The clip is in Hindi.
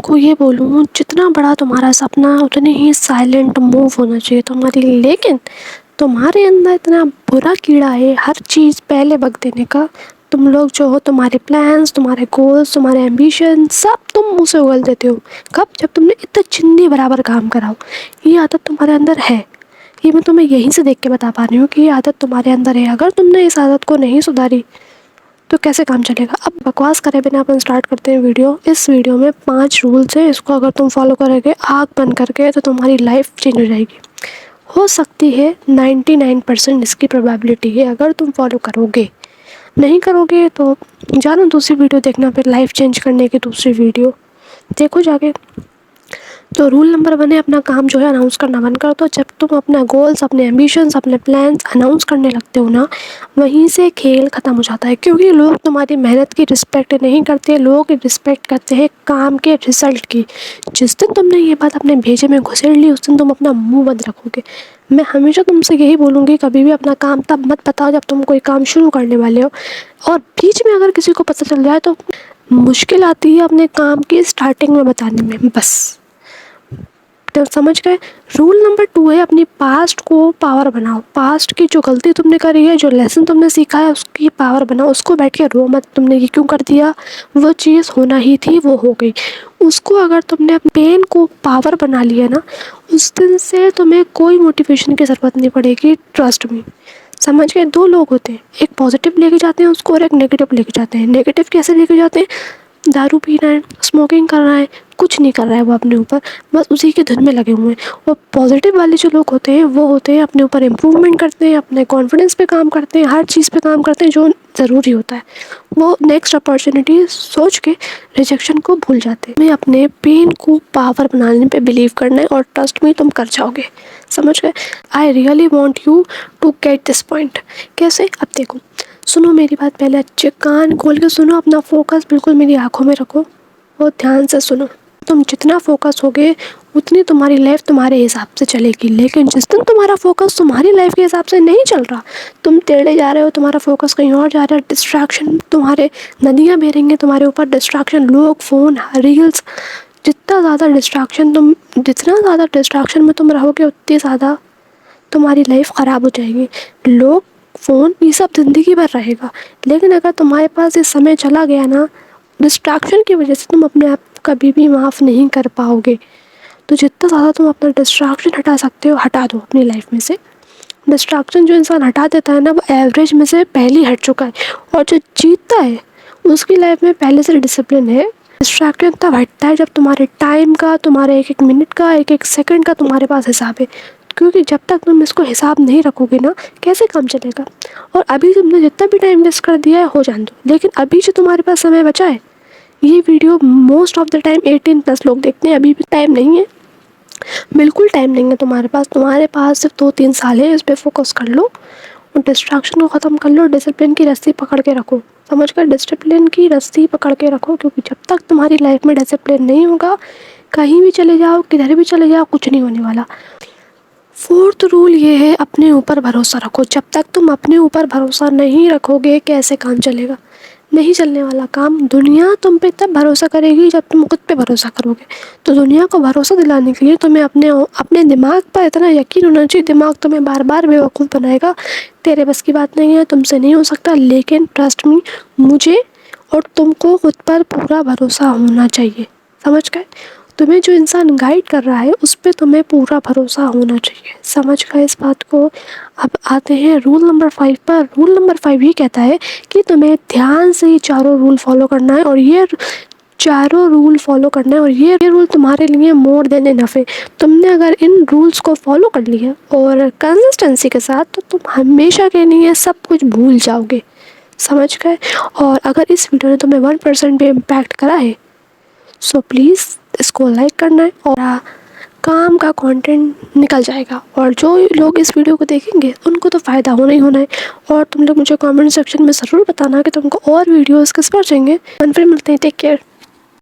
को ये बोलूँ, जितना बड़ा तुम्हारा सपना उतने ही साइलेंट मूव होना चाहिए तुम्हारी। लेकिन तुम्हारे अंदर इतना बुरा कीड़ा है हर चीज़ पहले वक्त देने का। तुम लोग जो हो, तुम्हारे प्लान्स, तुम्हारे गोल्स, तुम्हारे एम्बिशन सब तुम मुँह से उगल देते हो। कब? जब तुमने इतना चिन्नी बराबर काम करा हो। ये आदत तुम्हारे अंदर है। ये मैं तुम्हें यहीं से देख के बता पा रही हूँ कि ये आदत तुम्हारे अंदर है। अगर तुमने इस आदत को नहीं सुधारी तो कैसे काम चलेगा। अब बकवास करे बिना अपन स्टार्ट करते हैं वीडियो। इस वीडियो में 5 रूल्स हैं, इसको अगर तुम फॉलो करोगे आँख बंद करके तो तुम्हारी लाइफ चेंज हो जाएगी। हो सकती है 99% इसकी प्रोबेबिलिटी है अगर तुम फॉलो करोगे। नहीं करोगे तो जानो दूसरी वीडियो देखना, फिर लाइफ चेंज करने की दूसरी वीडियो देखो जाके। तो रूल नंबर 1 है, अपना काम जो है अनाउंस करना बंद कर दो। जब तुम अपना गोल्स, अपने एम्बिशंस, अपने प्लान्स अनाउंस करने लगते हो ना, वहीं से खेल ख़त्म हो जाता है। क्योंकि लोग तुम्हारी मेहनत की रिस्पेक्ट नहीं करते, लोग रिस्पेक्ट करते हैं काम के रिजल्ट की। जिस दिन तुमने ये बात अपने भेजे में घुसेड़ ली, उस दिन तुम अपना मुंह बंद रखोगे। मैं हमेशा तुमसे यही बोलूँगी, कभी भी अपना काम तब मत बताओ जब तुम कोई काम शुरू करने वाले हो। और बीच में अगर किसी को पता चल जाए तो मुश्किल आती है अपने काम की स्टार्टिंग में बताने में। बस तो समझ गए। रूल नंबर 2 है, अपनी पास्ट को पावर बनाओ। पास्ट की जो गलती तुमने करी है, जो लेसन तुमने सीखा है, उसकी पावर बनाओ। उसको बैठ के रो मत, तुमने ये क्यों कर दिया, वो चीज़ होना ही थी, वो हो गई। उसको अगर तुमने पेन को पावर बना लिया ना, उस दिन से तुम्हें कोई मोटिवेशन की ज़रूरत नहीं पड़ेगी। Trust me. समझ गए। 2 लोग होते हैं, एक पॉजिटिव लेके जाते हैं उसको और एक नेगेटिव लेके जाते हैं। नेगेटिव कैसे लेके जाते हैं? दारू पी रहा है, स्मोकिंग कर रहा है, कुछ नहीं कर रहा है वो अपने ऊपर, बस उसी के धुन में लगे हुए हैं। और पॉजिटिव वाले जो लोग होते हैं वो होते हैं अपने ऊपर इम्प्रूवमेंट करते हैं, अपने कॉन्फिडेंस पे काम करते हैं, हर चीज़ पे काम करते हैं जो ज़रूरी होता है। वो नेक्स्ट अपॉर्चुनिटी सोच के रिजेक्शन को भूल जाते हैं। हमें अपने पेन को पावर बनाने पे बिलीव करना है और ट्रस्ट में तुम कर जाओगे। समझ गए। I really want you to get this point. कैसे? अब देखो, सुनो मेरी बात, पहले अच्छे कान खोल के सुनो, अपना फोकस बिल्कुल मेरी आंखों में रखो और ध्यान से सुनो। तुम जितना फोकस होगे उतनी तुम्हारी लाइफ तुम्हारे हिसाब से चलेगी। लेकिन जिस दिन तुम्हारा फोकस तुम्हारी लाइफ के हिसाब से नहीं चल रहा, तुम टेढ़े जा रहे हो, तुम्हारा फोकस कहीं और जा रहा है, डिस्ट्रैक्शन, तुम्हारे नदियाँ बह तुम्हारे ऊपर, डिस्ट्रैक्शन, लोग, फ़ोन, रील्स, जितना ज़्यादा डिस्ट्रैक्शन में तुम रहोगे उतनी ज़्यादा तुम्हारी लाइफ ख़राब हो जाएगी। लोग, फ़ोन, ये सब ज़िंदगी भर रहेगा। लेकिन अगर तुम्हारे पास ये समय चला गया ना, डिस्ट्रैक्शन की वजह से तुम अपने आप कभी भी माफ़ नहीं कर पाओगे। तो जितना ज़्यादा तुम अपना डिस्ट्रैक्शन हटा सकते हो हटा दो अपनी लाइफ में से। डिस्ट्रैक्शन जो इंसान हटा देता है ना, वो एवरेज में से पहले हट चुका है। और जो जीतता है उसकी लाइफ में पहले से डिसिप्लिन है। डिस्ट्रैक्शन तब हटता है जब तुम्हारे टाइम का, तुम्हारे एक एक मिनट का, एक एक सेकंड का तुम्हारे पास हिसाब है। क्योंकि जब तक तुम इसको हिसाब नहीं रखोगे ना, कैसे काम चलेगा। और अभी तुमने जितना भी टाइम वेस्ट कर दिया है हो जाने दो। लेकिन अभी जो तुम्हारे पास समय बचा है, ये video most of the time 18+ लोग देखते हैं। अभी भी टाइम नहीं है, बिल्कुल टाइम नहीं है तुम्हारे पास सिर्फ 2-3 साल है। इस पर फोकस कर लो और डिस्ट्रैक्शन को ख़त्म कर लो। डिसिप्लिन की रस्सी पकड़ के रखो। समझ कर, डिसिप्लिन की रस्सी पकड़ के रखो। क्योंकि जब तक तुम्हारी लाइफ में डिसिप्लिन नहीं होगा, कहीं भी चले जाओ, किधर भी चले जाओ, कुछ नहीं होने वाला। 4th रूल ये है, अपने ऊपर भरोसा रखो। जब तक तुम अपने ऊपर भरोसा नहीं रखोगे, कैसे काम चलेगा? नहीं चलने वाला काम। दुनिया तुम पे तब भरोसा करेगी जब तुम खुद पे भरोसा करोगे। तो दुनिया को भरोसा दिलाने के लिए तुम्हें अपने दिमाग पर इतना यकीन होना चाहिए। दिमाग तुम्हें बार बार बेवकूफ़ बनाएगा, तेरे बस की बात नहीं है, तुमसे नहीं हो सकता। लेकिन ट्रस्ट मी, मुझे और तुमको खुद पर पूरा भरोसा होना चाहिए। समझ गए। तुम्हें जो इंसान गाइड कर रहा है उस पर तुम्हें पूरा भरोसा होना चाहिए। समझ गए इस बात को। अब आते हैं रूल नंबर 5 पर। रूल नंबर 5 ये कहता है कि तुम्हें ध्यान से ये चारों रूल फॉलो करना है। और ये चारों रूल फॉलो करना है और ये रूल तुम्हारे लिए मोर देन इनफ है। तुमने अगर इन रूल्स को फॉलो कर लिया और कंसिस्टेंसी के साथ, तो तुम हमेशा के लिए सब कुछ भूल जाओगे। समझ गए। और अगर इस वीडियो ने तुम्हें 1% भी इम्पैक्ट करा है, सो प्लीज़ इसको लाइक करना है और काम का कंटेंट निकल जाएगा। और जो लोग इस वीडियो को देखेंगे उनको तो फ़ायदा होना ही होना है। और तुम लोग मुझे कमेंट सेक्शन में ज़रूर बताना कि तुमको और वीडियोस किस पर चाहिए। फिर मिलते हैं। Take care.